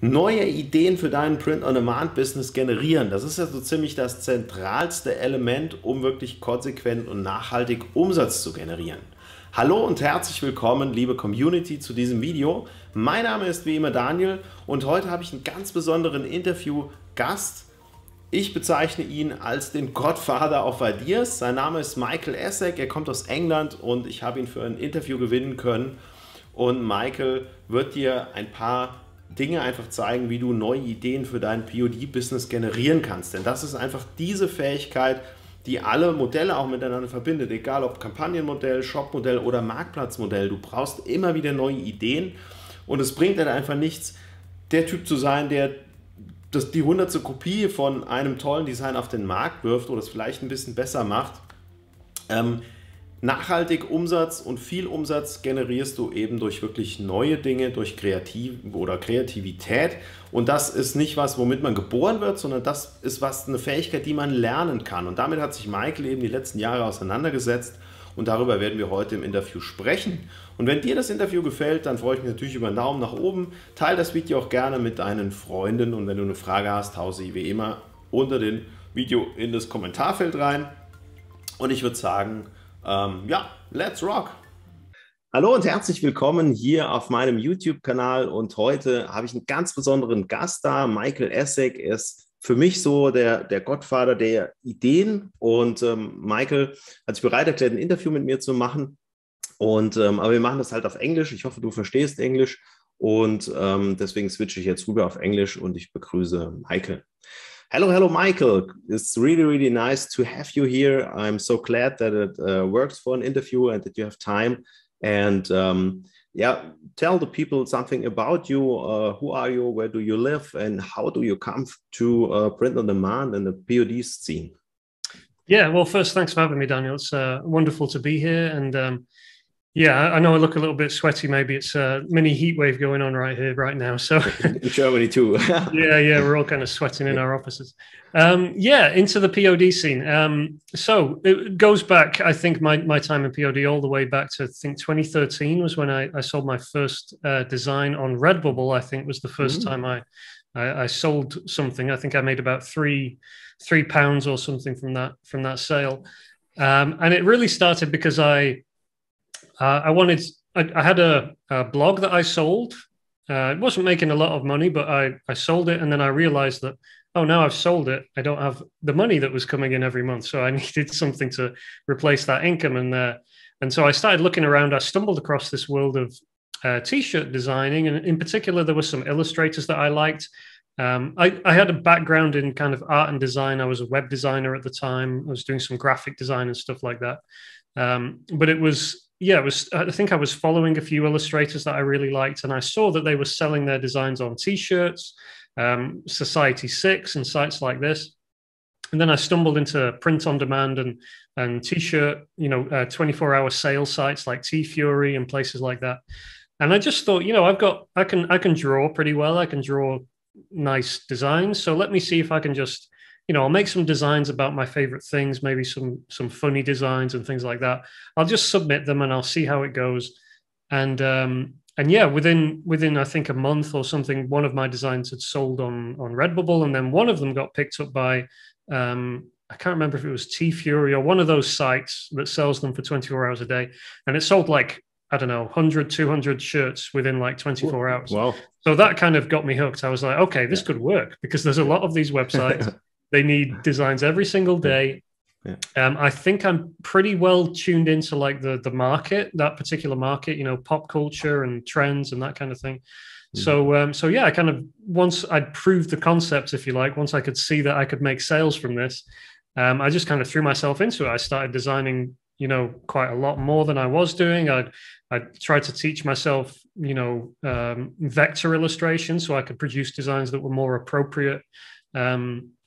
Neue Ideen für dein Print-on-Demand-Business generieren. Das ist ja so ziemlich das zentralste Element, um wirklich konsequent und nachhaltig Umsatz zu generieren. Hallo und herzlich willkommen, liebe Community, zu diesem Video. Mein Name ist wie immer Daniel und heute habe ich einen ganz besonderen Interviewgast. Ich bezeichne ihn als den Godfather of Ideas. Sein Name ist Michael Essek, er kommt aus England und ich habe ihn für ein Interview gewinnen können. Und Michael wird dir ein paar Dinge einfach zeigen, wie du neue Ideen für dein POD-Business generieren kannst. Denn das ist einfach diese Fähigkeit, die alle Modelle auch miteinander verbindet. Egal ob Kampagnenmodell, Shopmodell oder Marktplatzmodell. Du brauchst immer wieder neue Ideen und es bringt dann einfach nichts, der Typ zu sein, der die 100. Kopie von einem tollen Design auf den Markt wirft oder es vielleicht ein bisschen besser macht. Nachhaltig Umsatz und viel Umsatz generierst du eben durch wirklich neue Dinge, durch Kreativität. Und das ist nicht was, womit man geboren wird, sondern das ist eine Fähigkeit, die man lernen kann. Und damit hat sich Michael eben die letzten Jahre auseinandergesetzt und darüber werden wir heute im Interview sprechen. Und wenn dir das Interview gefällt, dann freue ich mich natürlich über einen Daumen nach oben. Teile das Video auch gerne mit deinen Freunden und wenn du eine Frage hast, hau sie wie immer unter dem Video in das Kommentarfeld rein. Und ich würde sagen, ja, let's rock! Hallo und herzlich willkommen hier auf meinem YouTube-Kanal und heute habe ich einen ganz besonderen Gast da, Michael Essek. Er ist für mich so der Gottvater der Ideen und Michael hat sich bereit erklärt, ein Interview mit mir zu machen. Und, aber wir machen das halt auf Englisch. Ich hoffe, du verstehst Englisch und deswegen switche ich jetzt rüber auf Englisch und ich begrüße Michael. Hello, Michael. It's really nice to have you here. I'm so glad that it works for an interview and that you have time. And yeah, tell the people something about you. Who are you? Where do you live? And how do you come to print on demand and the POD scene? Yeah, well, first, thanks for having me, Daniel. It's wonderful to be here. And yeah, I know I look a little bit sweaty. Maybe it's a mini heat wave going on right here, right now. So in Germany too. yeah, we're all kind of sweating in our offices. Yeah, into the POD scene. So it goes back, I think, my time in POD all the way back to, I think, 2013 was when I sold my first design on Redbubble. I think was the first time I sold something. I think I made about £3 or something from that sale. And it really started because I had a blog that I sold. It wasn't making a lot of money, but I sold it. And then I realized that, oh, now I've sold it, I don't have the money that was coming in every month. So I needed something to replace that income. And so I started looking around. I stumbled across this world of T-shirt designing. And in particular, there were some illustrators that I liked. I had a background in kind of art and design. I was a web designer at the time. I was doing some graphic design and stuff like that. But it was, I think I was following a few illustrators that I really liked, and I saw that they were selling their designs on T-shirts, Society 6 and sites like this. And then I stumbled into print on demand and T-shirt, 24-hour sale sites like T-Fury and places like that. And I just thought, I can draw pretty well. I can draw nice designs. So let me see if I can just, I'll make some designs about my favorite things, maybe some funny designs and things like that. I'll just submit them and I'll see how it goes. And yeah, within I think a month or something, one of my designs had sold on Redbubble, and then one of them got picked up by I can't remember if it was T-Fury or one of those sites that sells them for 24 hours a day, and it sold like, I don't know, 100, 200 shirts within like 24 hours. Wow. So that kind of got me hooked. I was like, okay, this could work, because there's a lot of these websites. They need designs every single day. Yeah. I think I'm pretty well tuned into like the market, that particular market, pop culture and trends and that kind of thing. So yeah, I kind of, once I'd proved the concept, if you like, once I could see that I could make sales from this, I just kind of threw myself into it. I started designing, quite a lot more than I was doing. I tried to teach myself, vector illustration, so I could produce designs that were more appropriate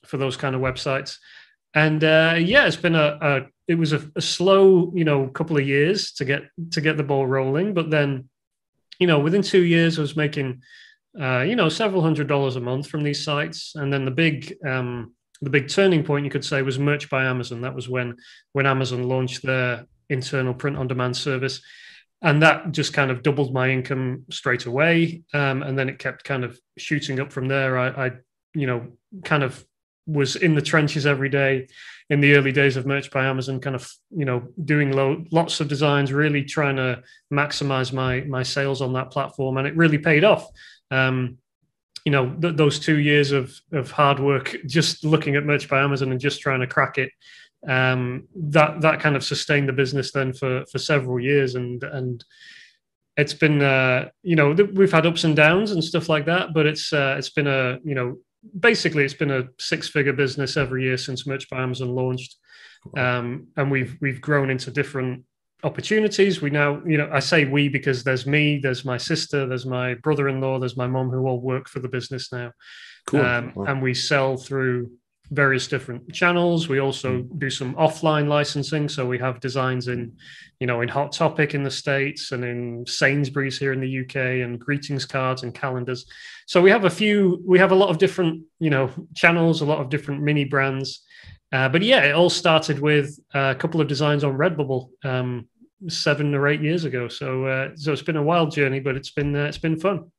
for those kind of websites. And yeah, it's been it was a slow, couple of years to get the ball rolling. But then, within 2 years, I was making, several $100s a month from these sites. And then the big turning point, you could say, was Merch by Amazon. That was when Amazon launched their internal print on demand service. and that just kind of doubled my income straight away. And then it kept kind of shooting up from there. I kind of was in the trenches every day in the early days of Merch by Amazon, kind of, doing lots of designs, really trying to maximize my sales on that platform. And it really paid off. Those 2 years of hard work, just looking at Merch by Amazon and just trying to crack it, that kind of sustained the business then for several years. And it's been, we've had ups and downs and stuff like that, but it's been basically it's been a 6-figure business every year since Merch by Amazon launched. And we've grown into different opportunities. We now, I say we because there's me, there's my sister, there's my brother-in-law, there's my mom, who all work for the business now. Cool. And we sell through various different channels. We also do some offline licensing. So we have designs in Hot Topic in the States, and in Sainsbury's here in the UK, and greetings cards and calendars. So we have a lot of different, channels, a lot of different mini brands. But yeah, it all started with a couple of designs on Redbubble 7 or 8 years ago. So it's been a wild journey, but it's been fun.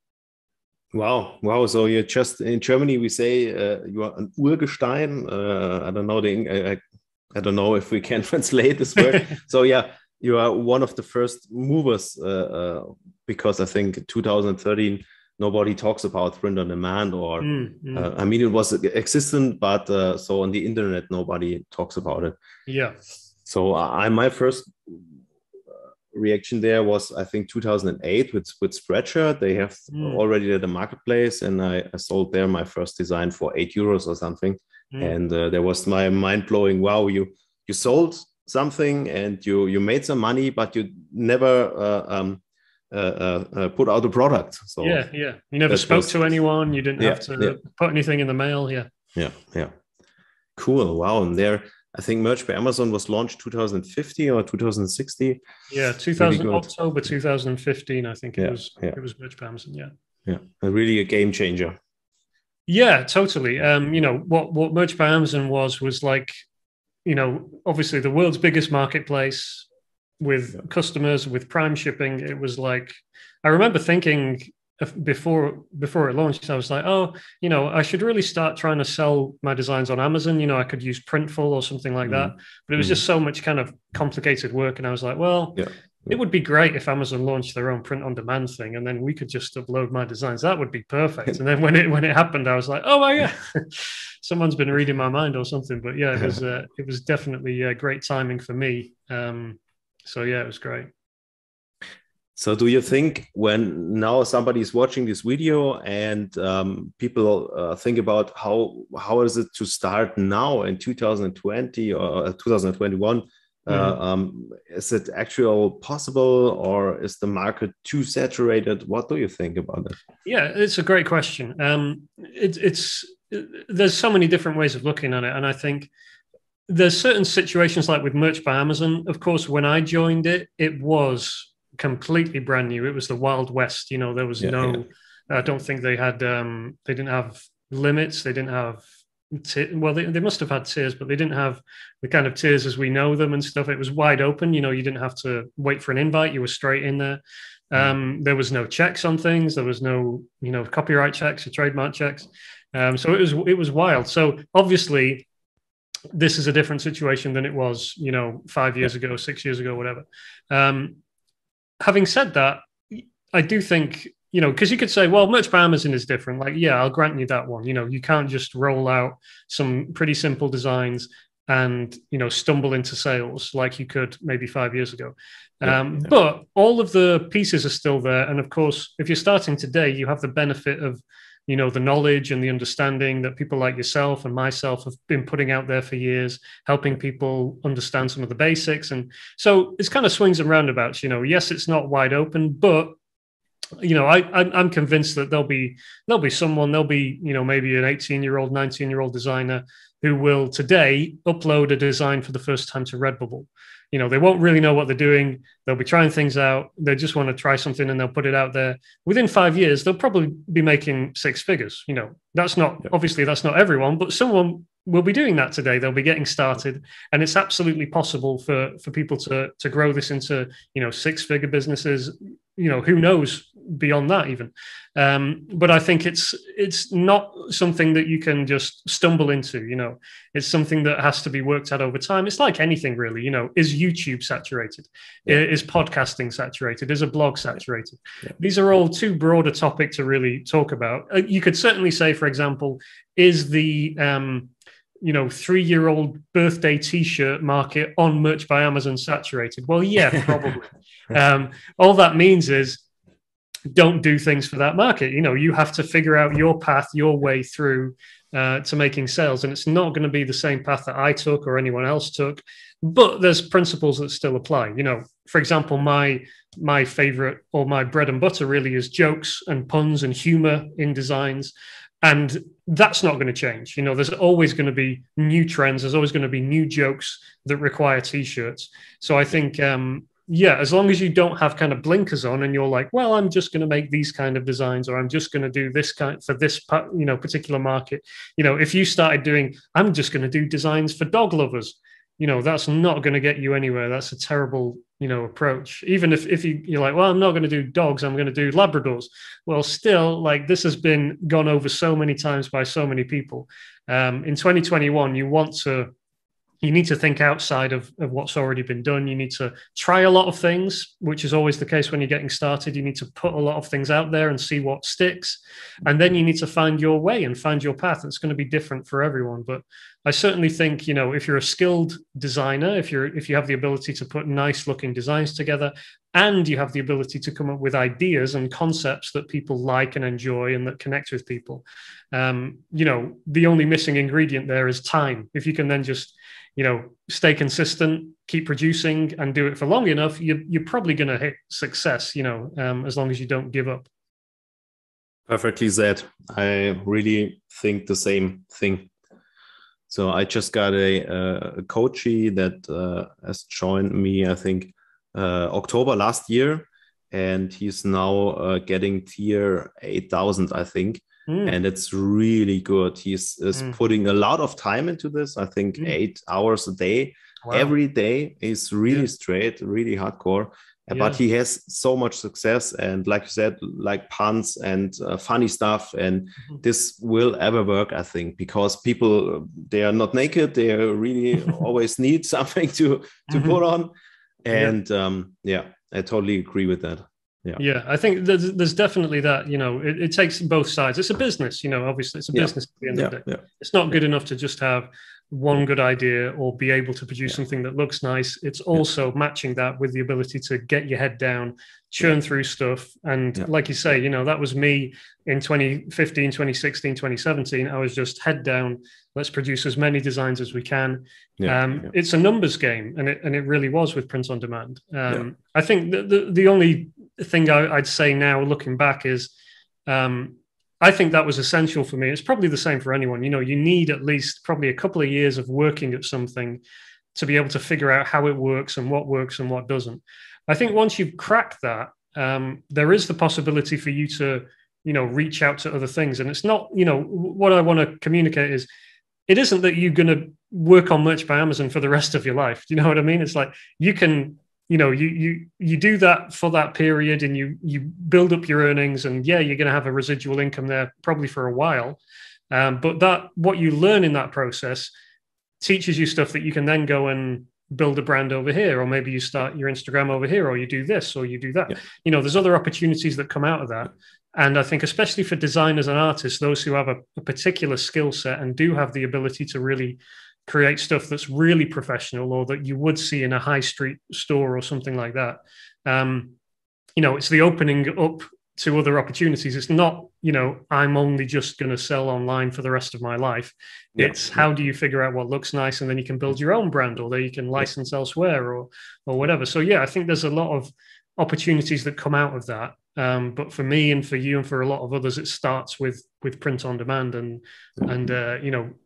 Wow. So you're just in Germany, we say you are an Urgestein. I don't know I don't know if we can translate this word. So yeah, you are one of the first movers because I think 2013 nobody talks about print on demand, or I mean, it was existent, but so on the internet nobody talks about it. Yeah. So my first reaction there was, I think, 2008 with Spreadshirt. They have already at the marketplace, and I sold there my first design for €8 or something. And there was my mind-blowing, wow, you sold something and you made some money, but you never put out a product. So yeah, you never spoke to anyone. You didn't have to put anything in the mail. Yeah. Cool. Wow. And there, I think Merch by Amazon was launched 2050 or 2060. Yeah, October 2015. I think it was Merch by Amazon. Yeah, really a game changer. Yeah, totally. What Merch by Amazon was like, obviously the world's biggest marketplace with customers, with Prime shipping. It was like, I remember thinking before it launched, I was like, I should really start trying to sell my designs on Amazon. I could use Printful or something like that. But it was just so much kind of complicated work. And I was like, it would be great if Amazon launched their own print on demand thing, and then we could just upload my designs. That would be perfect. And then when it happened, I was like, oh my God, someone's been reading my mind or something. But yeah, it was definitely great timing for me. So yeah, it was great. So do you think when now somebody is watching this video and people think about how is it to start now in 2020 or 2021? Is it actually possible, or is the market too saturated? What do you think about it? Yeah, it's a great question. There's so many different ways of looking at it. And I think there's certain situations, like with Merch by Amazon. Of course, when I joined it, it was completely brand new. It was the Wild West. There was I don't think they didn't have limits. They didn't have, they must have had tiers, but they didn't have the kind of tiers as we know them and stuff. It was wide open. You didn't have to wait for an invite. You were straight in there. There was no checks on things. There was no, copyright checks or trademark checks. So it was wild. So obviously this is a different situation than it was, 5 years ago, 6 years ago, whatever. Having said that, I do think, because you could say, well, Merch by Amazon is different. Like, yeah, I'll grant you that one. You can't just roll out some pretty simple designs and, stumble into sales like you could maybe 5 years ago. But all of the pieces are still there. And of course, if you're starting today, you have the benefit of, the knowledge and the understanding that people like yourself and myself have been putting out there for years, helping people understand some of the basics. And so it's kind of swings and roundabouts. Yes, it's not wide open, but I'm convinced that there'll be someone, maybe an 18-year-old, 19-year-old designer who will today upload a design for the first time to Redbubble. They won't really know what they're doing. They'll be trying things out. They just want to try something and they'll put it out there. Within 5 years, they'll probably be making 6 figures. Obviously that's not everyone, but someone will be doing that today. They'll be getting started, and it's absolutely possible for people to grow this into, you know, six-figure businesses. You know, who knows beyond that even. But I think it's not something that you can just stumble into. You know, it's something that has to be worked out over time. It's like anything, really. You know, is YouTube saturated? Yeah. Is podcasting saturated? Is a blog saturated? Yeah. These are all too broad a topic to really talk about. You could certainly say, for example, is the 3-year-old birthday T-shirt market on Merch by Amazon saturated? Well, yeah, probably. All that means is don't do things for that market. You know, you have to figure out your path, your way through to making sales, and it's not going to be the same path that I took or anyone else took. But there's principles that still apply. You know, for example, my favorite or my bread and butter really is jokes and puns and humor in designs. And that's not going to change. You know, there's always going to be new trends. There's always going to be new jokes that require T-shirts. So I think, as long as you don't have kind of blinkers on and you're like, well, I'm just going to make these kind of designs, or I'm just going to do this kind for this, particular market. You know, if you started doing, I'm just going to do designs for dog lovers, you know, that's not going to get you anywhere. That's a terrible, approach. Even if you're like, well, I'm not going to do dogs, I'm going to do Labradors. Well, still, like, this has been gone over so many times by so many people. In 2021, you need to think outside of what's already been done. You need to try a lot of things, which is always the case when you're getting started. You need to put a lot of things out there and see what sticks. And then you need to find your way and find your path. It's going to be different for everyone. But I certainly think, if you're a skilled designer, if you have the ability to put nice looking designs together, and you have the ability to come up with ideas and concepts that people like and enjoy and that connect with people, the only missing ingredient there is time. If you can then just, stay consistent, keep producing and do it for long enough, you're probably going to hit success, as long as you don't give up. Perfectly said. I really think the same thing. So I just got a coachee that has joined me, I think, October last year, and he's now getting tier 8,000, I think. And it's really good. He's putting a lot of time into this. I think 8 hours a day, every day. Is really straight, really hardcore. But he has so much success. And like you said, like puns and funny stuff. And this will ever work, I think, because people, they are not naked. They really always need something to put on. And I totally agree with that. Yeah, I think there's definitely that, it takes both sides. It's a business, obviously it's a business at the end of the day. It's not good enough to just have one good idea or be able to produce something that looks nice. It's also matching that with the ability to get your head down, churn through stuff. And like you say, that was me in 2015, 2016, 2017. I was just head down. Let's produce as many designs as we can. It's a numbers game, and it really was with print on demand. I think the only thing I'd say now, looking back, is I think that was essential for me. It's probably the same for anyone. You need at least probably a couple of years of working at something to be able to figure out how it works and what doesn't. I think once you've cracked that, there is the possibility for you to, reach out to other things. And it's not, what I want to communicate is, it isn't that you're going to work on Merch by Amazon for the rest of your life. Do you know what I mean? It's like you can, you do that for that period, and you build up your earnings, and you're going to have a residual income there probably for a while. But what you learn in that process teaches you stuff that you can then go and build a brand over here, or maybe you start your Instagram over here, or you do this, or you do that. There's other opportunities that come out of that. And I think especially for designers and artists, those who have a particular skill set and do have the ability to really create stuff that's really professional, or that you would see in a high street store or something like that. It's the opening up to other opportunities. It's not, I'm only just going to sell online for the rest of my life. It's how do you figure out what looks nice, and then you can build your own brand, or that you can license elsewhere, or whatever. So I think there's a lot of opportunities that come out of that. But for me and for you and for a lot of others, it starts with print on demand and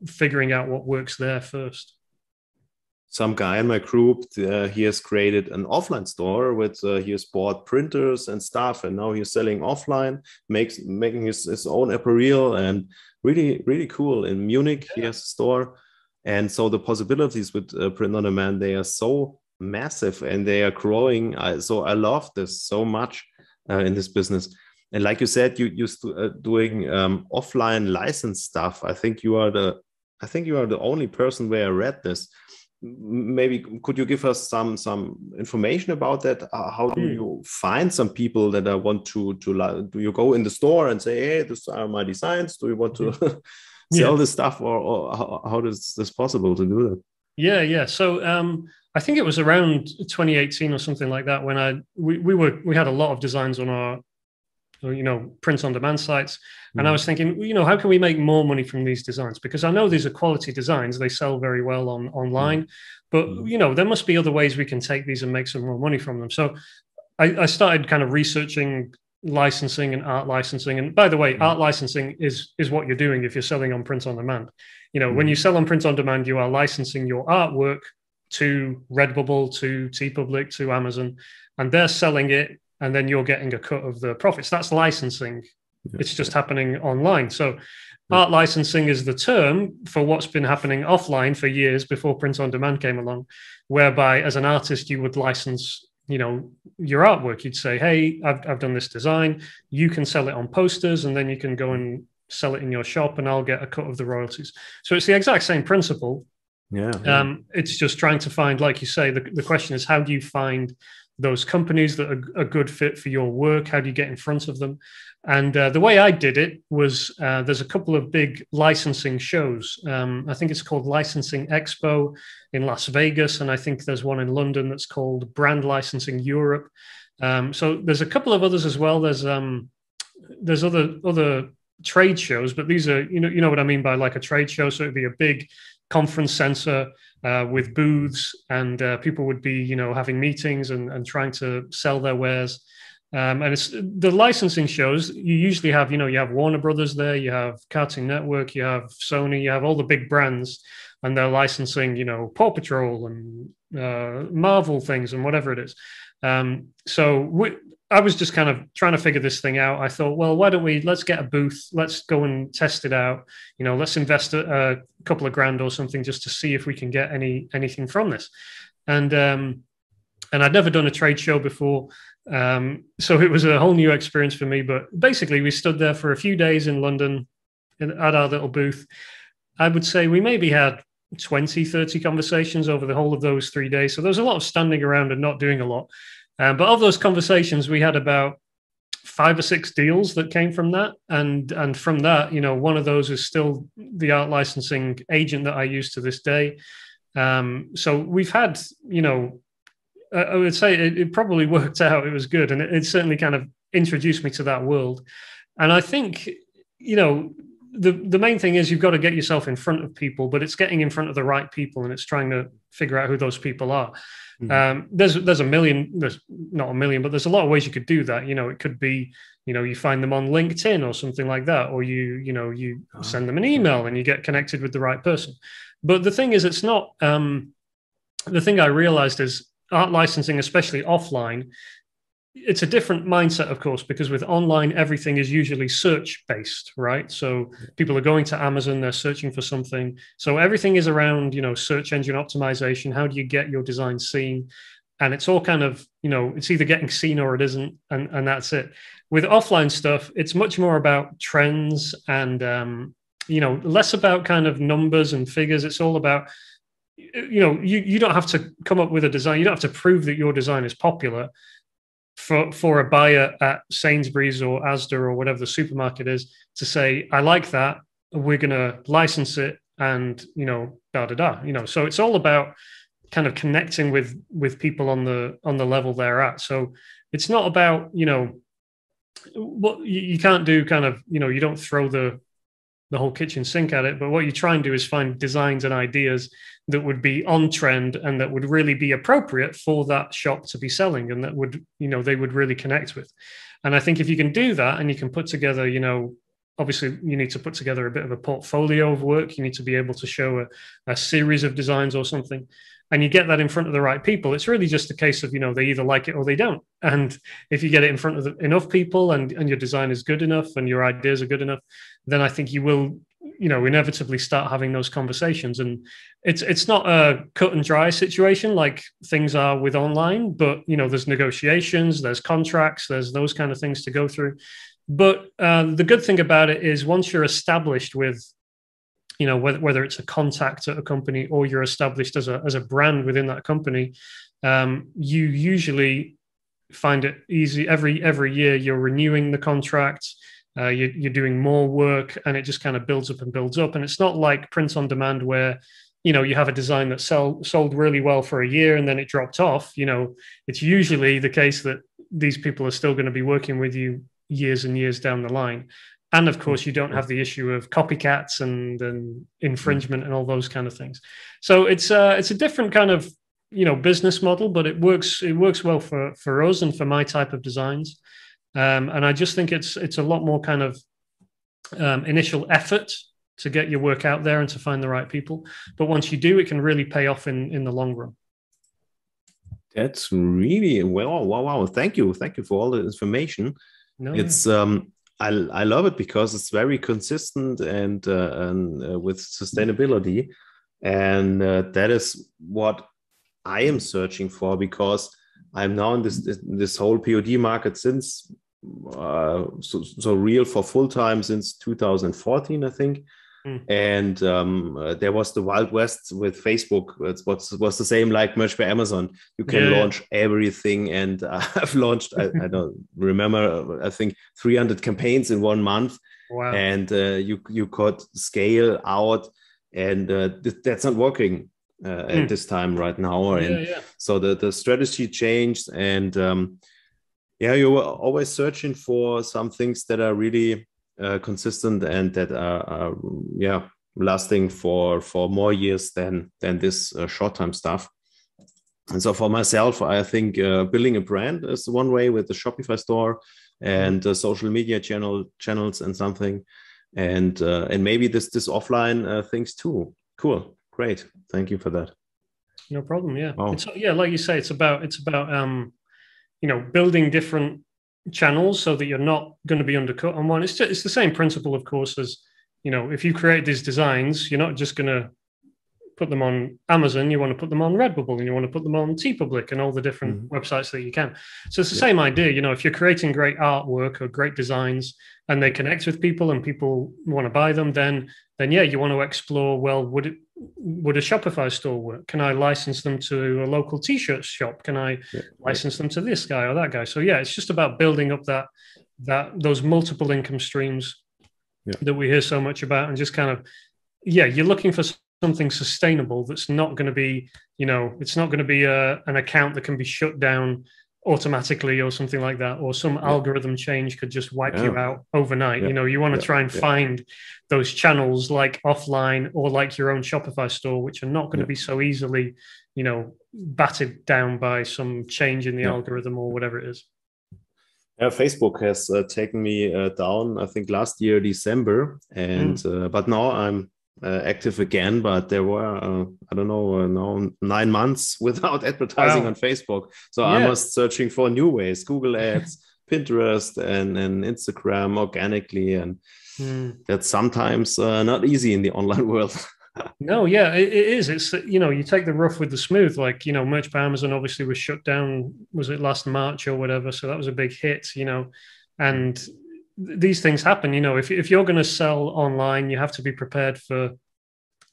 figuring out what works there first. Some guy in my group, he has created an offline store with he has bought printers and stuff, and now he's selling offline, making his own apparel, and really, really cool. In Munich, he has a store. And so the possibilities with print on demand, they are so massive and they are growing. So I love this so much in this business. And like you said, you used to doing offline license stuff. I think you are the only person where I read this. Maybe could you give us some information about that? How do you find some people that I want to do you go in the store and say, hey, these are my designs? Do you want to sell this stuff, or how is this possible to do that? Yeah. So I think it was around 2018 or something like that when we had a lot of designs on our print on demand sites. And I was thinking, how can we make more money from these designs? Because I know these are quality designs. They sell very well online, but there must be other ways we can take these and make some more money from them. So I started kind of researching licensing and art licensing. And by the way, art licensing is what you're doing if you're selling on print on demand. When you sell on print on demand, you are licensing your artwork to Redbubble, to TeePublic, to Amazon, and they're selling it, and then you're getting a cut of the profits. That's licensing. It's just happening online. So art licensing is the term for what's been happening offline for years before print on demand came along, whereby as an artist, you would license your artwork. You'd say, hey, I've done this design. You can sell it on posters, and then you can go and sell it in your shop, and I'll get a cut of the royalties. So it's the exact same principle. It's just trying to find, like you say, the question is, how do you find those companies that are a good fit for your work? How do you get in front of them? And the way I did it was there's a couple of big licensing shows. I think it's called Licensing Expo in Las Vegas, and I think there's one in London that's called Brand Licensing Europe. So there's a couple of others as well. There's other trade shows, but these are, you know what I mean by like a trade show. So it'd be a big conference center with booths, and people would be, having meetings and trying to sell their wares. And it's the licensing shows. You usually have, you have Warner Brothers there, you have Cartoon Network, you have Sony, you have all the big brands, and they're licensing, Paw Patrol and Marvel things and whatever it is. I was just kind of trying to figure this thing out. I thought, well, let's get a booth. Let's go and test it out. Let's invest a couple of grand or something just to see if we can get anything from this. And I'd never done a trade show before. So it was a whole new experience for me. But basically, we stood there for a few days in London at our little booth. I would say we maybe had 20, 30 conversations over the whole of those 3 days. So there was a lot of standing around and not doing a lot. But of those conversations, we had about 5 or 6 deals that came from that. And from that, one of those is still the art licensing agent that I use to this day. So we've had, I would say it probably worked out. It was good. And it certainly kind of introduced me to that world. And I think, the main thing is you've got to get yourself in front of people, but it's getting in front of the right people, and it's trying to figure out who those people are. There's not a million, but there's a lot of ways you could do that. It could be, you find them on LinkedIn or something like that, or you send them an email and you get connected with the right person. But the thing is, it's not, the thing I realized is art licensing, especially offline, it's a different mindset, of course, because with online, everything is usually search-based, right? So people are going to Amazon, they're searching for something. So everything is around, search engine optimization. How do you get your design seen? And it's all kind of, it's either getting seen or it isn't, and that's it. With offline stuff, it's much more about trends and, less about kind of numbers and figures. It's all about, you don't have to come up with a design. You don't have to prove that your design is popular for a buyer at Sainsbury's or Asda or whatever the supermarket is to say, I like that, we're going to license it, and so it's all about kind of connecting with people on the level they're at. So it's not about what you can't do, kind of, you don't throw the whole kitchen sink at it, but what you try and do is find designs and ideas that would be on trend and that would really be appropriate for that shop to be selling, and that would, they would really connect with. And I think if you can do that and you can put together, obviously you need to put together a bit of a portfolio of work. You need to be able to show a series of designs or something, and you get that in front of the right people. It's really just a case of, they either like it or they don't. And if you get it in front of enough people and your design is good enough and your ideas are good enough, then I think you will, inevitably start having those conversations. And it's not a cut and dry situation like things are with online, but there's negotiations, there's contracts, there's those kind of things to go through. But the good thing about it is once you're established with, whether it's a contact at a company or you're established as a brand within that company, you usually find it easy. Every year you're renewing the contract, you're doing more work, and it just kind of builds up and builds up. And it's not like print on demand where you have a design that sold really well for a year and then it dropped off. It's usually the case that these people are still going to be working with you years and years down the line. And of course, you don't have the issue of copycats and infringement and all those kind of things. So it's a different kind of business model, but it works well for us and for my type of designs. And I just think it's a lot more kind of initial effort to get your work out there and to find the right people. But once you do, it can really pay off in the long run. That's really well. Wow. Thank you for all the information. No, it's I love it because it's very consistent and with sustainability, and that is what I am searching for, because I'm now in this whole POD market since so real for full time since 2014, I think. And there was the Wild West with Facebook. It was the same like merch by Amazon. You can launch everything, and I've launched I don't remember, I think 300 campaigns in 1 month. Wow. And you could scale out, and that's not working at this time right now. So the strategy changed, and you were always searching for some things that are really consistent and that are lasting for more years than this short-term stuff. And so for myself, I think building a brand is one way with the Shopify store and social media channels and something, and maybe this offline things too. Cool, great, thank you for that. No problem. Yeah, It's, like you say, it's about building different channels so that you're not going to be undercut on one. It's the same principle, of course, as if you create these designs, you're not just going to put them on Amazon. You want to put them on Redbubble, and you want to put them on TeePublic and all the different websites that you can. So it's the same idea. If you're creating great artwork or great designs and they connect with people and people want to buy them, then you want to explore, well, would a Shopify store work? Can I license them to a local t-shirt shop? Can I license them to this guy or that guy? So it's just about building up those multiple income streams that we hear so much about, and just kind of you're looking for something sustainable that's not going to be it's not going to be an account that can be shut down automatically or something like that, or some algorithm change could just wipe you out overnight. You want to try and find those channels like offline or like your own Shopify store, which are not going to be so easily battered down by some change in the algorithm or whatever it is. Facebook has taken me down, I think last year December, and but now I'm active again, but there were now 9 months without advertising on Facebook, so I was searching for new ways, Google Ads, Pinterest and Instagram organically, and that's sometimes not easy in the online world. No, it is. It's you take the rough with the smooth. Like Merch by Amazon obviously was shut down. Was it last March or whatever? So that was a big hit. And these things happen. If you're going to sell online, you have to be prepared for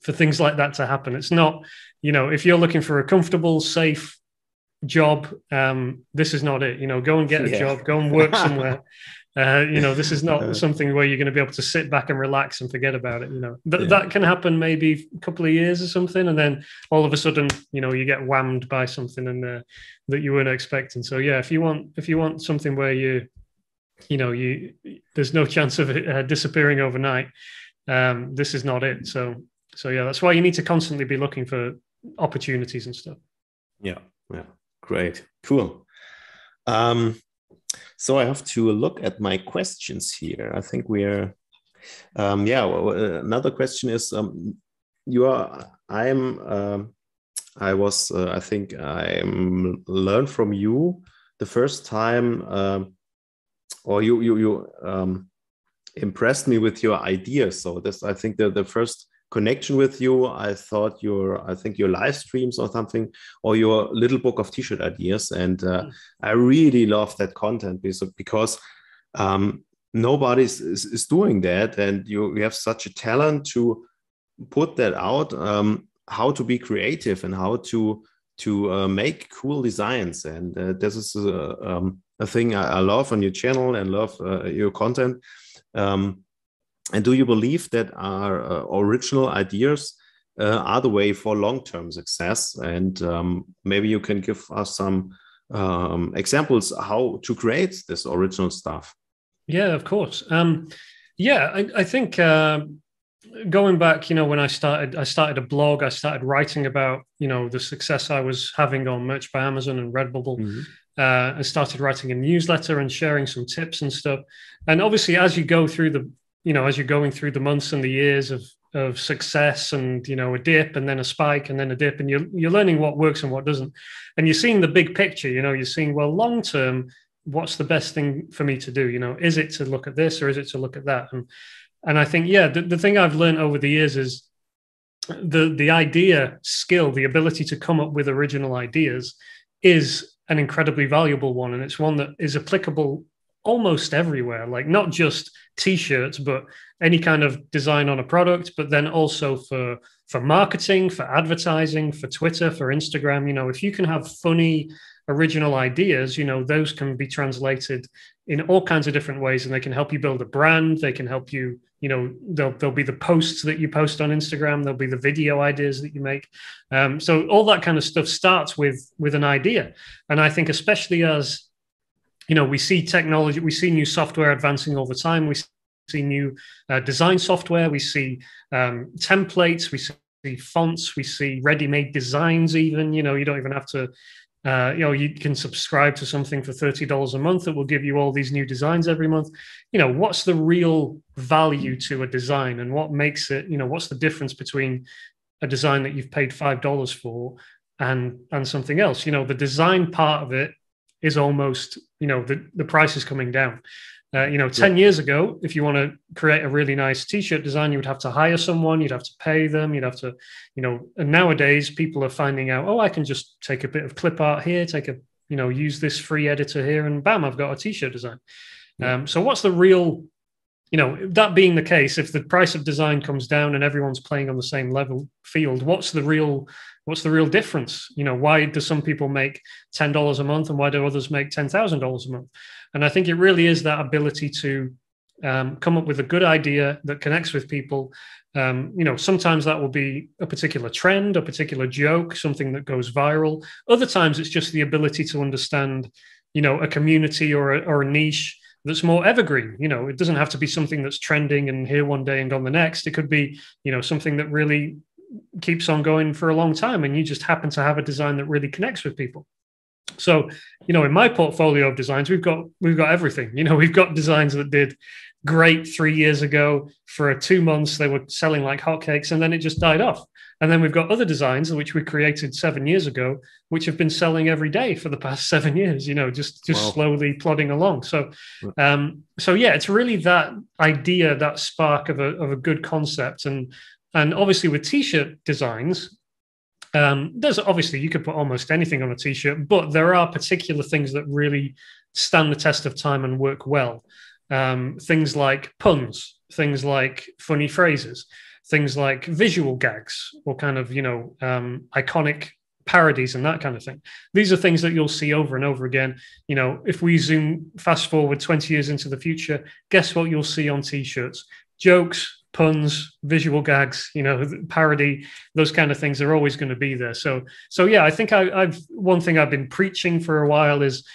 things like that to happen. It's not if you're looking for a comfortable, safe job, this is not it. Go and get a job. Go and work somewhere. This is not something where you're going to be able to sit back and relax and forget about it. That can happen maybe a couple of years or something, and then all of a sudden, you get whammed by something that you weren't expecting. So if you want something where there's no chance of it disappearing overnight, this is not it. So that's why you need to constantly be looking for opportunities and stuff. Great, cool. So I have to look at my questions here. I think we're, another question is, I think I learned from you the first time, or impressed me with your ideas. So this, I think, the first connection with you, I thought I think your live streams or something, or your little book of t-shirt ideas, and I really love that content because nobody is doing that, and you have such a talent to put that out, how to be creative and how to make cool designs, and this is a thing I love on your channel and love your content. And do you believe that our original ideas are the way for long-term success? And maybe you can give us some examples how to create this original stuff. Yeah, of course. I think going back, when I started a blog, I started writing about, the success I was having on Merch by Amazon and Redbubble. Mm-hmm. I started writing a newsletter and sharing some tips and stuff. And obviously, as you go through as you're going through the months and the years of success, and a dip and then a spike and then a dip, and you're learning what works and what doesn't, and you're seeing the big picture. You're seeing, well, long term, what's the best thing for me to do? Is it to look at this or is it to look at that? And I think, the thing I've learned over the years is the idea skill, the ability to come up with original ideas, is an incredibly valuable one, and it's one that is applicable almost everywhere, like not just t-shirts, but any kind of design on a product, but then also for marketing, for advertising, for Twitter, for Instagram. If you can have funny, original ideas, those can be translated in all kinds of different ways, and they can help you build a brand. They can help you, there'll be the posts that you post on Instagram. There'll be the video ideas that you make. So all that kind of stuff starts with an idea. And I think especially as, we see technology, we see new software advancing all the time. We see new design software. We see templates. We see fonts. We see ready-made designs even. You don't even have to, you can subscribe to something for $30 a month that will give you all these new designs every month. What's the real value to a design, and what makes it, what's the difference between a design that you've paid $5 for and something else? The design part of it is almost, the price is coming down. 10 years ago, if you want to create a really nice t-shirt design, you would have to hire someone, you'd have to pay them, you'd have to, and nowadays people are finding out, I can just take a bit of clip art here, use this free editor here, and bam, I've got a t-shirt design. So what's the real, that being the case, if the price of design comes down and everyone's playing on the same level field, what's the real difference? Why do some people make $10 a month and why do others make $10,000 a month? And I think it really is that ability to come up with a good idea that connects with people. Sometimes that will be a particular trend, a particular joke, something that goes viral. Other times it's just the ability to understand, a community or a niche that's more evergreen. It doesn't have to be something that's trending and here one day and gone the next. It could be, something that really keeps on going for a long time, and you just happen to have a design that really connects with people. So, in my portfolio of designs, we've got everything. We've got designs that did great 3 years ago. For 2 months, they were selling like hotcakes, and then it just died off. And then we've got other designs which we created 7 years ago, which have been selling every day for the past 7 years. Just wow. Slowly plodding along. So, it's really that idea, that spark of a good concept, and obviously with t-shirt designs. There's obviously, you could put almost anything on a t-shirt, but there are particular things that really stand the test of time and work well. Things like puns, things like funny phrases, things like visual gags, or kind of, iconic parodies and that kind of thing. These are things that you'll see over and over again. If we fast forward 20 years into the future, guess what you'll see on t-shirts? Jokes, puns, visual gags, parody, those kind of things are always going to be there. So I think one thing I've been preaching for a while is,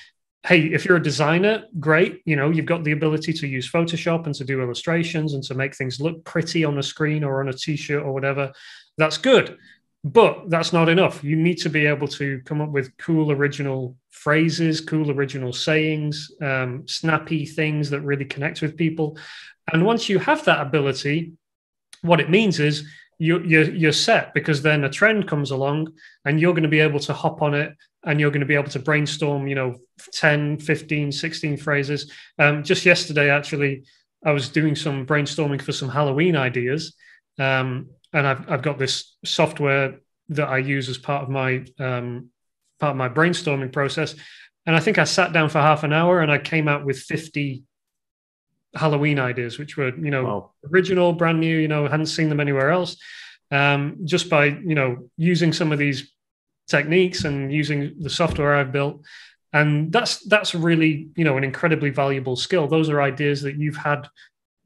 hey, if you're a designer, great. You've got the ability to use Photoshop and to do illustrations and to make things look pretty on a screen or on a t-shirt or whatever. That's good. But that's not enough. You need to be able to come up with cool original phrases, cool original sayings, snappy things that really connect with people. And once you have that ability, what it means is you're set, because then a trend comes along and you're going to be able to hop on it, and you're going to be able to brainstorm, 10, 15, 16 phrases. Just yesterday, actually, I was doing some brainstorming for some Halloween ideas, and I've got this software that I use as part of my brainstorming process. And I think I sat down for half an hour and I came out with 50 Halloween ideas, which were, Wow. original, brand new, hadn't seen them anywhere else. Just by, using some of these techniques and using the software I've built. And that's really, an incredibly valuable skill. Those are ideas that you've had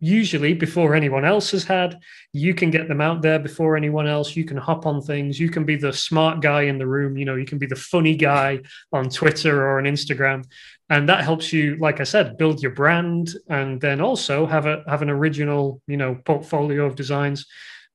usually before anyone else has had. You can get them out there before anyone else. You can hop on things. You can be the smart guy in the room. You can be the funny guy on Twitter or on Instagram. And that helps you, like I said, build your brand, and then also have an original, portfolio of designs,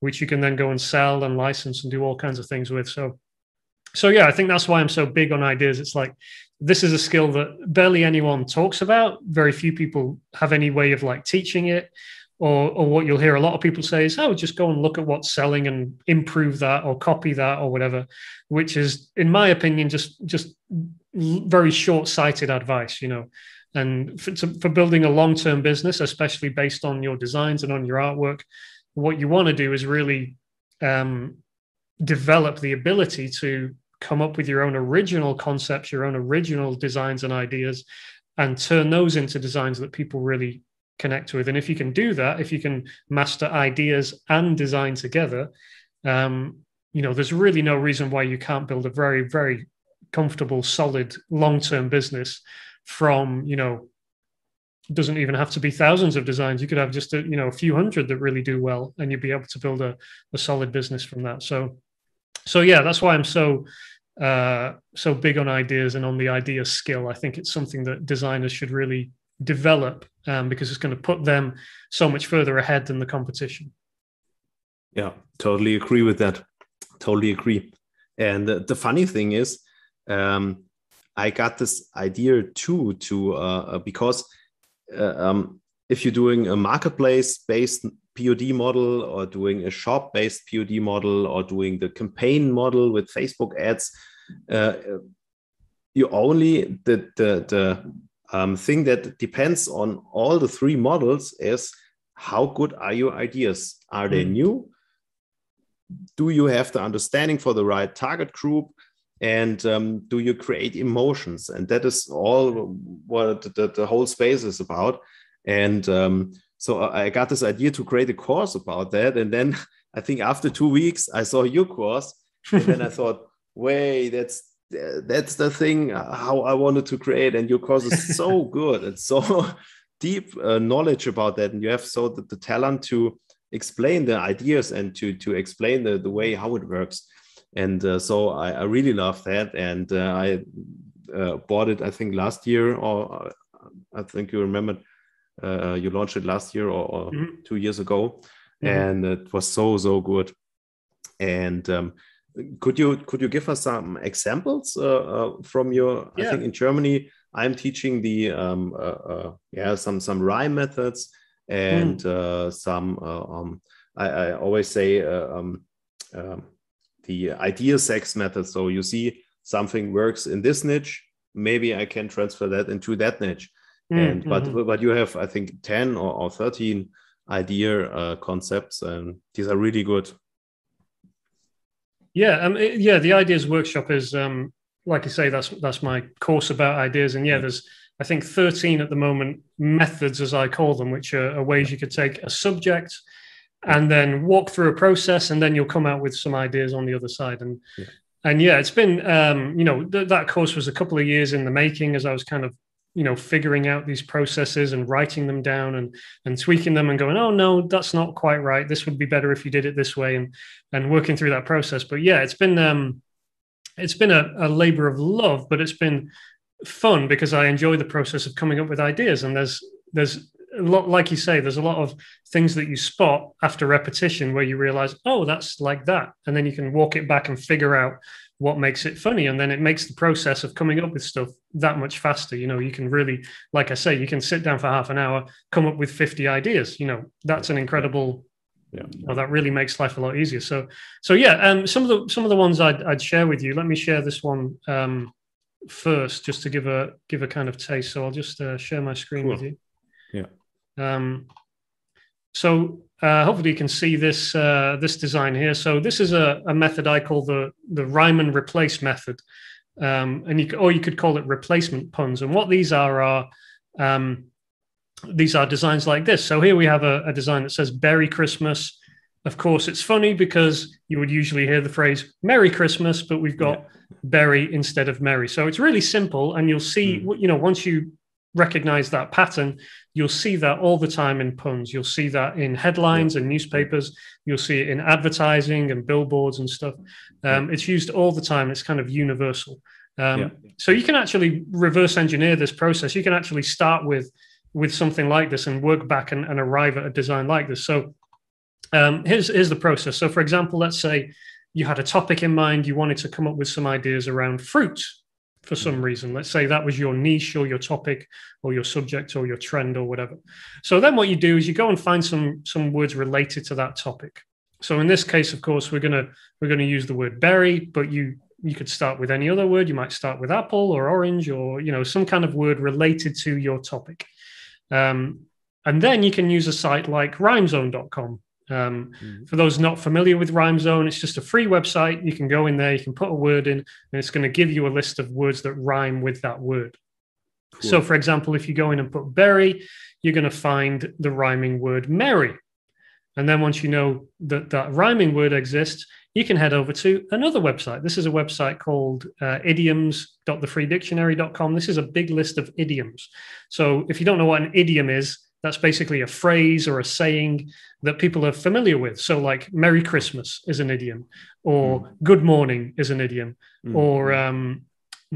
which you can then go and sell and license and do all kinds of things with. So yeah, I think that's why I'm so big on ideas. It's like, this is a skill that barely anyone talks about. Very few people have any way of like teaching it, or what you'll hear a lot of people say is, oh, just go and look at what's selling and improve that or copy that or whatever, which is, in my opinion, just very short-sighted advice, and for building a long-term business, especially based on your designs and on your artwork, what you want to do is really develop the ability to come up with your own original concepts, your own original designs and ideas, and turn those into designs that people really connect with. And if you can do that, if you can master ideas and design together, there's really no reason why you can't build a very, very comfortable, solid, long-term business from, doesn't even have to be thousands of designs. You could have just a few hundred that really do well, and you'd be able to build a solid business from that. So yeah, that's why I'm so big on ideas and on the idea skill. I think it's something that designers should really develop, because it's going to put them so much further ahead than the competition. Yeah, totally agree with that. Totally agree. And the funny thing is, I got this idea too, because if you're doing a marketplace-based POD model, or doing a shop-based POD model, or doing the campaign model with Facebook ads, you only the thing that depends on all the three models is, how good are your ideas? Are they new? Do you have the understanding for the right target group? And do you create emotions? And that is all what the whole space is about. And so I got this idea to create a course about that. And then I think after 2 weeks, I saw your course. And then I thought, wait, that's the thing how I wanted to create. And your course is so good. It's so deep knowledge about that. And you have so the talent to explain the ideas and to explain the way how it works. And so I really love that. And I bought it, I think, last year, or I think you remember you launched it last year or 2 years ago. And it was so good. And could you give us some examples from your? I think in Germany I'm teaching the some rhyme methods and some I always say the idea sex method. So you see something works in this niche, maybe I can transfer that into that niche. And but you have, I think, 10 or 13 idea concepts, and these are really good. The ideas workshop is like you say, that's my course about ideas. And there's, I think, 13 at the moment methods, as I call them, which are ways you could take a subject and then walk through a process, and then you'll come out with some ideas on the other side. And it's been that course was a couple of years in the making, as I was kind of figuring out these processes and writing them down and tweaking them and going, oh no, that's not quite right, this would be better if you did it this way, and working through that process. But it's been a labor of love, but it's been fun because I enjoy the process of coming up with ideas. And there's a lot, like you say, there's a lot of things that you spot after repetition where you realize, oh, that's like that. And then you can walk it back and figure out what makes it funny. And then it makes the process of coming up with stuff that much faster. You can really, like I say, you can sit down for half an hour, come up with 50 ideas. That's an incredible, that really makes life a lot easier. So some of the ones I'd share with you. Let me share this one first, just to give a kind of taste. So I'll just share my screen with you. Hopefully you can see this this design here. So this is a method I call the rhyme and replace method, and you could call it replacement puns. And what these are designs like this. So here we have a design that says "Berry Christmas." Of course, it's funny because you would usually hear the phrase "Merry Christmas," but we've got "berry" instead of "merry." So it's really simple, and you'll see, once you recognize that pattern, you'll see that all the time in puns. You'll see that in headlines and newspapers. You'll see it in advertising and billboards and stuff. It's used all the time. It's kind of universal. So you can actually reverse engineer this process. You can actually start with something like this and work back and arrive at a design like this. So here's the process. So for example, let's say you had a topic in mind. You wanted to come up with some ideas around fruit for some reason. Let's say that was your niche or your topic or your subject or your trend or whatever. So then what you do is you go and find some words related to that topic. So in this case, of course, we're gonna use the word berry, but you could start with any other word. You might start with apple or orange or some kind of word related to your topic. And then you can use a site like rhymezone.com. For those not familiar with RhymeZone, it's just a free website. You can go in there, you can put a word in, and it's going to give you a list of words that rhyme with that word. Cool. So, for example, if you go in and put berry, you're going to find the rhyming word merry. And then once you know that rhyming word exists, you can head over to another website. This is a website called idioms.thefreedictionary.com. This is a big list of idioms. So if you don't know what an idiom is, that's basically a phrase or a saying that people are familiar with. So like Merry Christmas is an idiom, or good morning is an idiom, or I'm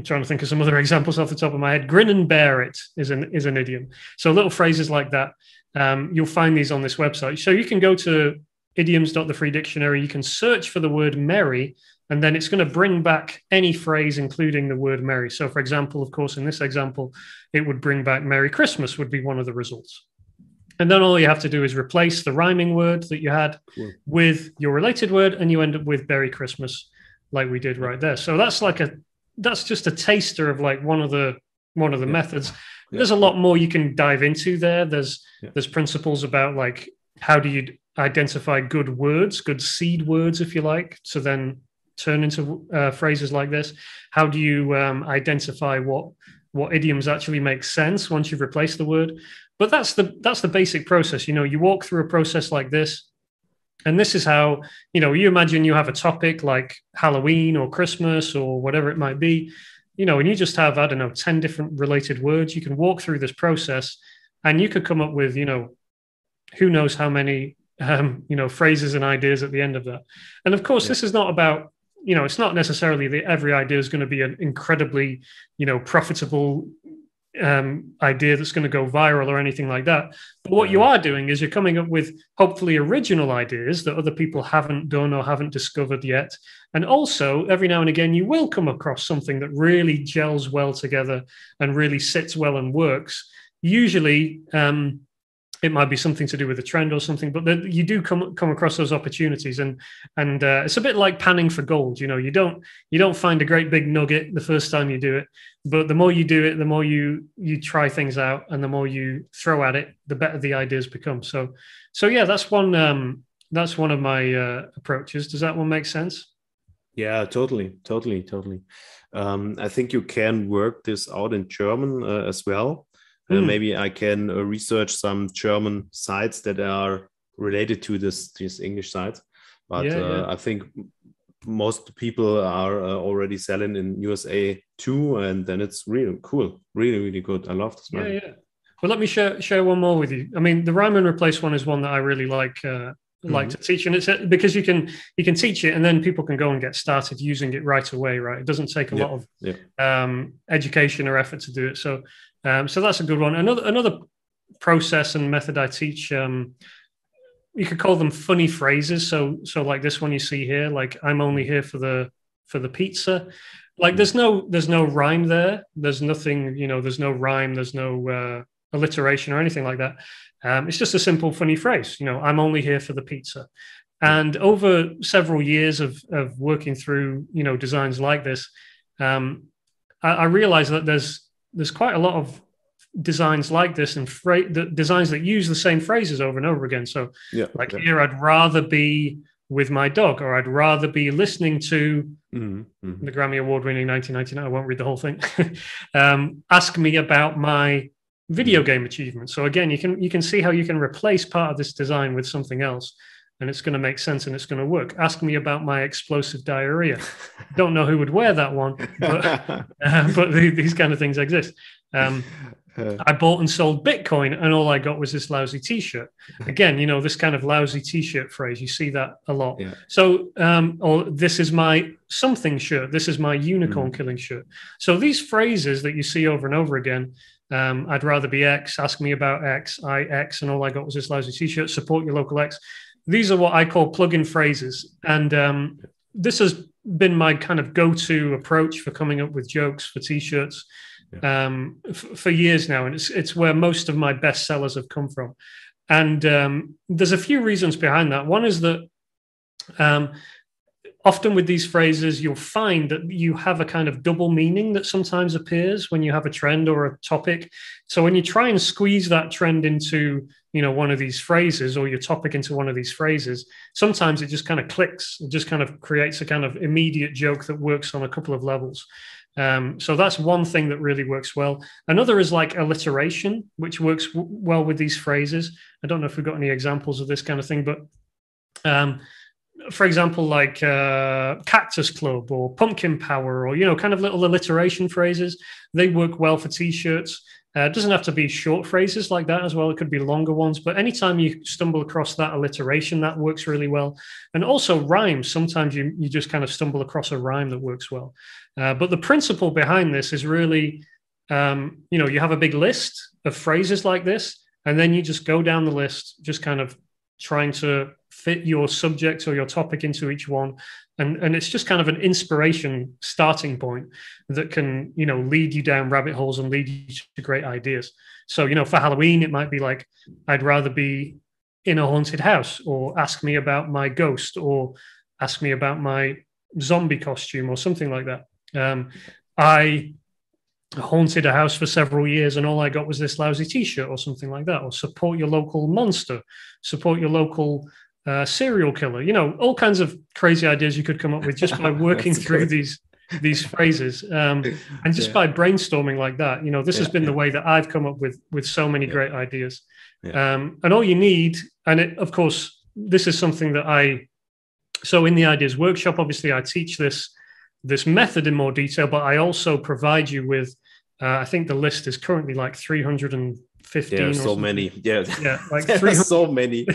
trying to think of some other examples off the top of my head. Grin and bear it is an idiom. So little phrases like that. You'll find these on this website. So you can go to idioms.thefreedictionary. You can search for the word merry, and then it's going to bring back any phrase, including the word merry. So for example, of course, in this example, it would bring back Merry Christmas would be one of the results. And then all you have to do is replace the rhyming word that you had with your related word, and you end up with Berry Christmas, like we did right there. So that's just a taster of like one of the methods. There's a lot more you can dive into there. There's principles about like how do you identify good words, good seed words, if you like, to then turn into phrases like this. How do you identify what idioms actually make sense once you've replaced the word? But that's the basic process. You walk through a process like this, and this is how, you imagine you have a topic like Halloween or Christmas or whatever it might be, and you just have, 10 different related words. You can walk through this process and you could come up with, who knows how many, phrases and ideas at the end of that. And of course, this is not about, it's not necessarily that every idea is going to be an incredibly, profitable idea that's going to go viral or anything like that. But what you are doing is you're coming up with hopefully original ideas that other people haven't done or haven't discovered yet. And also every now and again, you will come across something that really gels well together and really sits well and works. Usually, it might be something to do with a trend or something, but you do come across those opportunities, and it's a bit like panning for gold. You don't find a great big nugget the first time you do it, but the more you do it, the more you try things out, and the more you throw at it, the better the ideas become. So yeah, that's one of my approaches. Does that one make sense? Yeah, totally. I think you can work this out in German as well. Maybe I can research some German sites that are related to these English sites. But I think most people are already selling in USA too, and then it's really cool, really good. I love this. Yeah. Well, let me share one more with you. I mean, the rhyme and replace one is one that I really like to teach, and it's because you can teach it, and then people can go and get started using it right away. Right, it doesn't take a lot of education or effort to do it. So that's a good one. Another process and method I teach. You could call them funny phrases. So like this one you see here, like I'm only here for the pizza. Like there's no rhyme there. There's nothing. There's no rhyme. There's no alliteration or anything like that. It's just a simple funny phrase. I'm only here for the pizza. And over several years of working through designs like this, I realized that there's quite a lot of designs like this and designs that use the same phrases over and over again. So here, I'd rather be with my dog, or I'd rather be listening to the Grammy Award winning 1999. I won't read the whole thing. Ask me about my video game achievement. So again, you can see how you can replace part of this design with something else, and it's going to make sense and it's going to work. Ask me about my explosive diarrhea. Don't know who would wear that one, but these kind of things exist. I bought and sold Bitcoin, and all I got was this lousy T-shirt. Again, this kind of lousy T-shirt phrase, you see that a lot. Yeah. So, or this is my something shirt. This is my unicorn killing shirt. So these phrases that you see over and over again, I'd rather be X, ask me about X, I X, and all I got was this lousy T-shirt, support your local X. These are what I call plug-in phrases. And this has been my kind of go-to approach for coming up with jokes for T-shirts. For years now, and it's where most of my best sellers have come from. And there's a few reasons behind that. One is that often with these phrases, you'll find that you have a kind of double meaning that sometimes appears when you have a trend or a topic. So when you try and squeeze that trend into one of these phrases, or your topic into one of these phrases, sometimes it just kind of clicks. It just kind of creates a kind of immediate joke that works on a couple of levels. So that's one thing that really works well. Another is like alliteration, which works well with these phrases. I don't know if we've got any examples of this kind of thing, but for example, like Cactus Club or Pumpkin Power, or, kind of little alliteration phrases, they work well for T-shirts. It doesn't have to be short phrases like that as well. It could be longer ones, but anytime you stumble across that alliteration, that works really well. And also rhymes. Sometimes you just kind of stumble across a rhyme that works well. But the principle behind this is really, you have a big list of phrases like this, and then you just go down the list, just kind of trying to fit your subject or your topic into each one. And it's just kind of an inspiration starting point that can, lead you down rabbit holes and lead you to great ideas. So, for Halloween, it might be like, I'd rather be in a haunted house, or ask me about my ghost, or ask me about my zombie costume, or something like that. I haunted a house for several years, and all I got was this lousy T-shirt, or something like that. Or support your local monster, support your local serial killer, all kinds of crazy ideas you could come up with just by working through these phrases, and just by brainstorming like that. This has been the way that I've come up with so many great ideas. And all you need, and of course, this is something that so in the ideas workshop, obviously I teach this method in more detail, but I also provide you with, I think the list is currently like 315. There's so many. Yeah, like so many.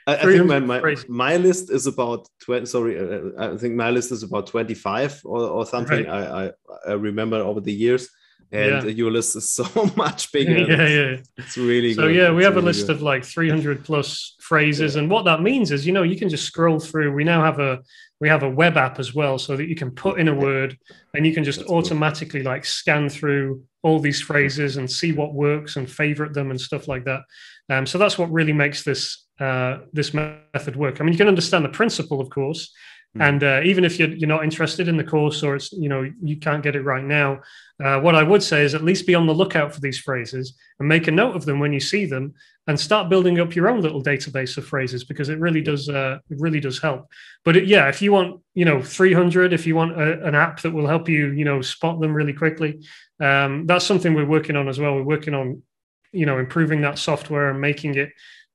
I think my list is about 20. Sorry, I think my list is about 25 or something. Right. I remember over the years, and your list is so much bigger. It's really so good. Yeah, we it's have really a list good. of like 300 plus phrases, and what that means is, you can just scroll through. We now have a web app as well, so that you can put in a word, and you can just automatically like scan through all these phrases and see what works and favorite them and stuff like that. So that's what really makes this method work. I mean, you can understand the principle, of course, and even if you're not interested in the course, or it's you can't get it right now, what I would say is at least be on the lookout for these phrases and make a note of them when you see them, and start building up your own little database of phrases, because it really does help. But if you want 300, if you want an app that will help you spot them really quickly, that's something we're working on as well. We're working on improving that software and making it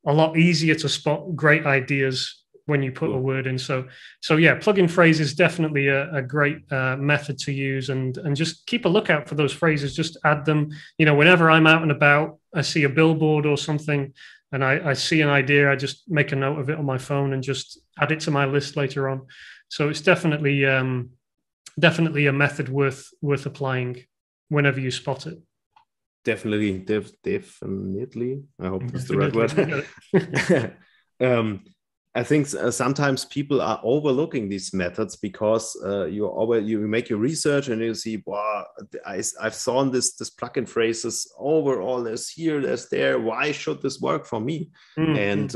a lot easier to spot great ideas when you put a word in. So plug-in phrase is definitely a great method to use, and just keep a lookout for those phrases. Just add them. Whenever I'm out and about, I see a billboard or something, and I see an idea, I just make a note of it on my phone and just add it to my list later on. So it's definitely a method worth applying whenever you spot it. Definitely. I hope that's the right word. I think sometimes people are overlooking these methods because you make your research and you see, wow, I've saw this plugin phrases overall. There's here, there's there. Why should this work for me? And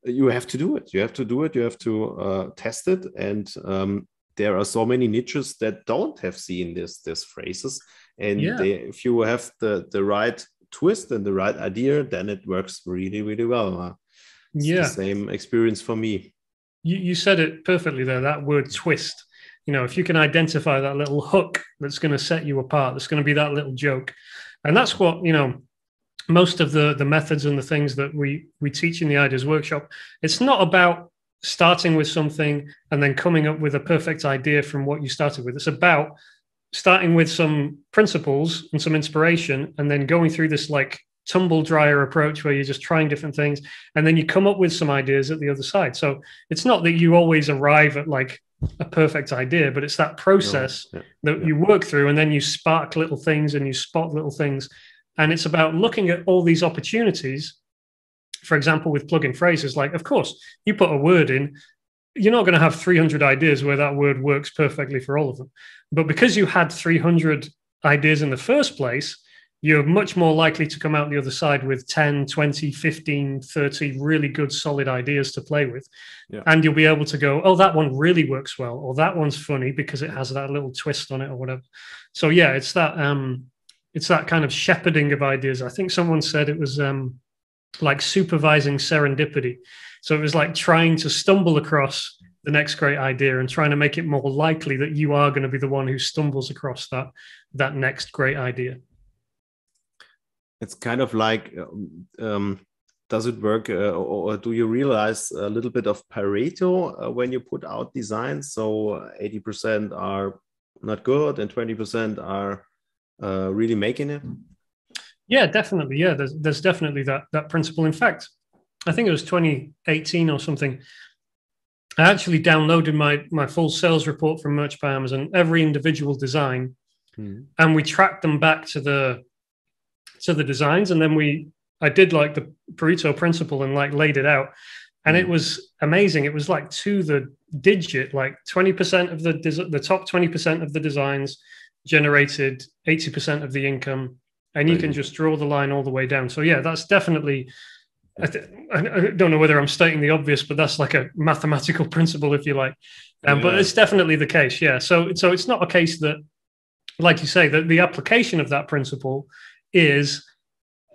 you have to do it. You have to test it. And there are so many niches that don't have seen these phrases. And if you have the right twist and the right idea, then it works really, really well. It's the same experience for me. You said it perfectly there, that word twist. If you can identify that little hook that's going to set you apart, that's going to be that little joke. And that's what, most of the methods and the things that we teach in the Ideas Workshop, it's not about starting with something and then coming up with a perfect idea from what you started with. It's about starting with some principles and some inspiration and then going through this like tumble dryer approach where you're just trying different things and then you come up with some ideas at the other side. So it's not that you always arrive at like a perfect idea, but it's that process that you work through and then you spark little things and you spot little things. And it's about looking at all these opportunities. For example, with plug-in phrases, like, of course, you put a word in, you're not going to have 300 ideas where that word works perfectly for all of them. But because you had 300 ideas in the first place, you're much more likely to come out the other side with 10, 20, 15, 30 really good, solid ideas to play with. Yeah. And you'll be able to go, oh, that one really works well, or that one's funny because it has that little twist on it or whatever. So, yeah, it's that kind of shepherding of ideas. I think someone said it was like supervising serendipity. So it was like trying to stumble across the next great idea and trying to make it more likely that you are going to be the one who stumbles across that next great idea. It's kind of like, does it work or do you realize a little bit of Pareto when you put out designs? So 80% are not good and 20% are really making it? Yeah, definitely. Yeah, there's definitely that principle. In fact, I think it was 2018 or something. I actually downloaded my full sales report from Merch by Amazon, every individual design, and we tracked them back to the designs, and then I did like the Pareto principle and like laid it out, and it was amazing. It was like to the digit, like 20% of the top 20% of the designs generated 80% of the income, and you can just draw the line all the way down. So yeah, that's definitely. I don't know whether I'm stating the obvious, but that's like a mathematical principle, if you like. But it's definitely the case. Yeah. So it's not a case that, like you say, that the application of that principle is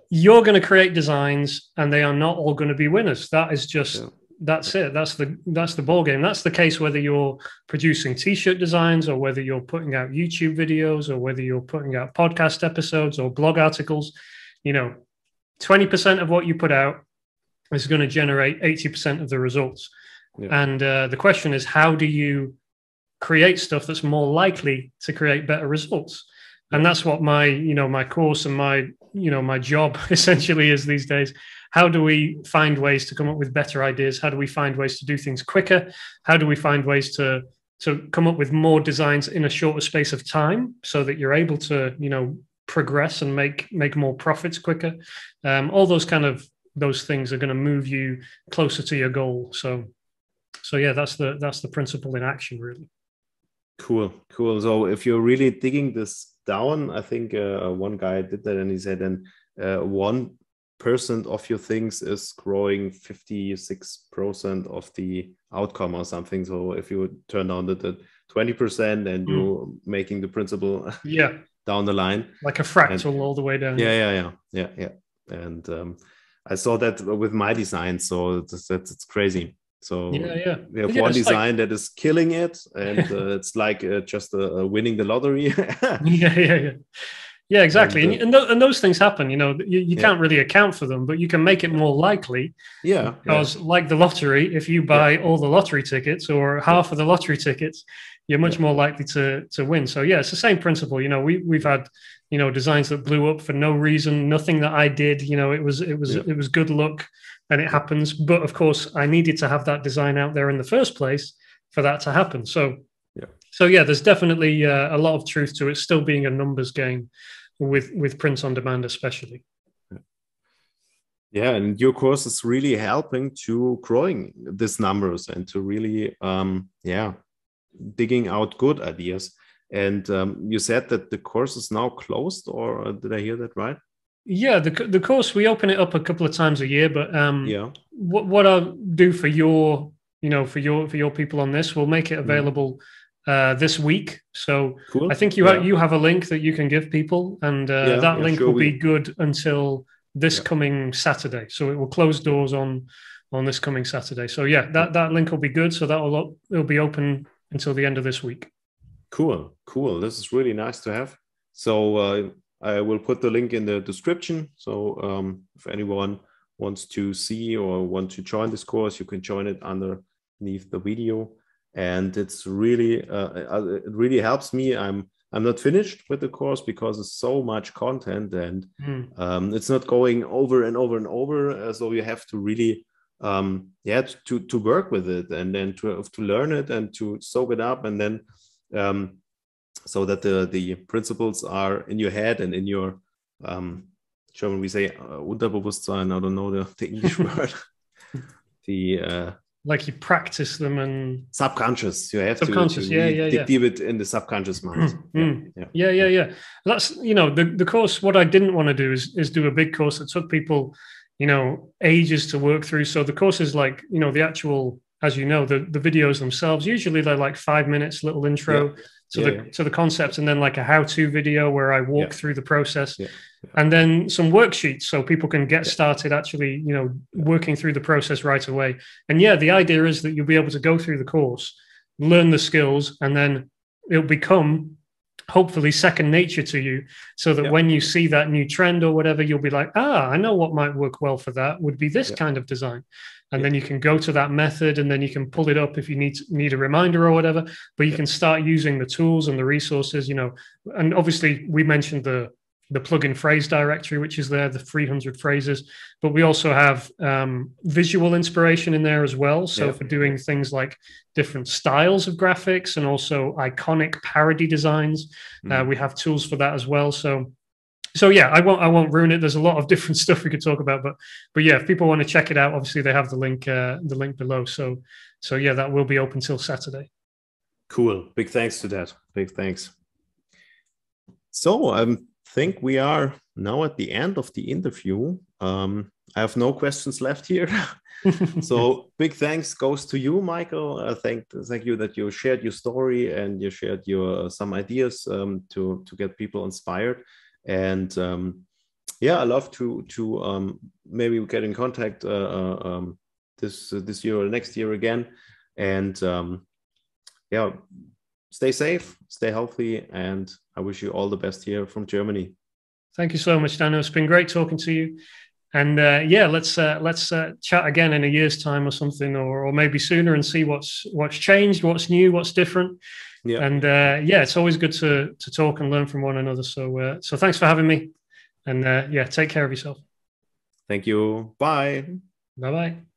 you're going to create designs and they are not all going to be winners. That is just, that's it. That's the ball game. That's the case whether you're producing t-shirt designs or whether you're putting out YouTube videos or whether you're putting out podcast episodes or blog articles. 20% of what you put out is going to generate 80% of the results. Yeah. And the question is, how do you create stuff that's more likely to create better results? And that's what my course and my job essentially is these days. How do we find ways to come up with better ideas? How do we find ways to do things quicker? How do we find ways to come up with more designs in a shorter space of time so that you're able to, progress and make more profits quicker? All those things are going to move you closer to your goal. So yeah, that's the principle in action, really. Cool. So if you're really digging this down, I think one guy did that and he said, and 1% of your things is growing 56% of the outcome or something. So if you turn down the 20% and you're making the principle down the line, like a fractal all the way down. Yeah. And I saw that with my design, so it's crazy. So we have one design that is killing it, and it's like just winning the lottery. Yeah, exactly. And those things happen. You can't really account for them, but you can make it more likely. Yeah. Because like the lottery, if you buy all the lottery tickets or half of the lottery tickets, you're much more likely to win. So yeah, it's the same principle. We've had designs that blew up for no reason, nothing that I did. It was good luck, and it happens. But of course, I needed to have that design out there in the first place for that to happen. So yeah, there's definitely a lot of truth to it still being a numbers game with print on demand, especially. Yeah, and your course is really helping to growing these numbers and to really digging out good ideas. And you said that the course is now closed, or did I hear that right? Yeah, the course, we open it up a couple of times a year, but what I'll do for your people on this, we'll make it available this week. So Cool. I think you have a link that you can give people, and that link will be good until this coming Saturday. So it will close doors on this coming Saturday. So yeah, that link will be good. So it'll be open until the end of this week. Cool. This is really nice to have. So I will put the link in the description. So if anyone wants to see or want to join this course, you can join it underneath the video. And it's really it really helps me. I'm not finished with the course because it's so much content, and it's not going over and over and over. So you have to really to work with it, and then to learn it and to soak it up, and then so that the principles are in your head and in your German we say Unterbewusstsein. I don't know the English word. Like you practice them and subconscious. You have to dig deep in the subconscious mind. Yeah. That's the course. What I didn't want to do is do a big course that took people ages to work through. So the course is like the actual, as the videos themselves. Usually they're like 5 minutes, little intro to the concepts, and then like a how-to video where I walk through the process. And then some worksheets so people can get started actually, working through the process right away. And the idea is that you'll be able to go through the course, learn the skills, and then it'll become hopefully second nature to you, so that when you see that new trend or whatever, you'll be like, I know what might work well for that would be this kind of design. And then you can go to that method, and then you can pull it up if you need a reminder or whatever, but you can start using the tools and the resources, and obviously we mentioned the plugin phrase directory, which is there, the 300 phrases, but we also have visual inspiration in there as well. So for doing things like different styles of graphics and also iconic parody designs, we have tools for that as well. So I won't ruin it. There's a lot of different stuff we could talk about, but yeah, if people want to check it out, obviously they have the link below. So that will be open till Saturday. Cool. Big thanks to that. Big thanks. So I think we are now at the end of the interview. I have no questions left here. So big thanks goes to you, Michael. Thank you that you shared your story and you shared some ideas to get people inspired. And I love to maybe get in contact this year or next year again. And stay safe, stay healthy, and I wish you all the best here from Germany. Thank you so much, Daniel. It's been great talking to you. And let's chat again in a year's time or something, or maybe sooner, and see what's changed, what's new, what's different. Yeah. And it's always good to talk and learn from one another. So thanks for having me. And take care of yourself. Thank you. Bye. Bye-bye.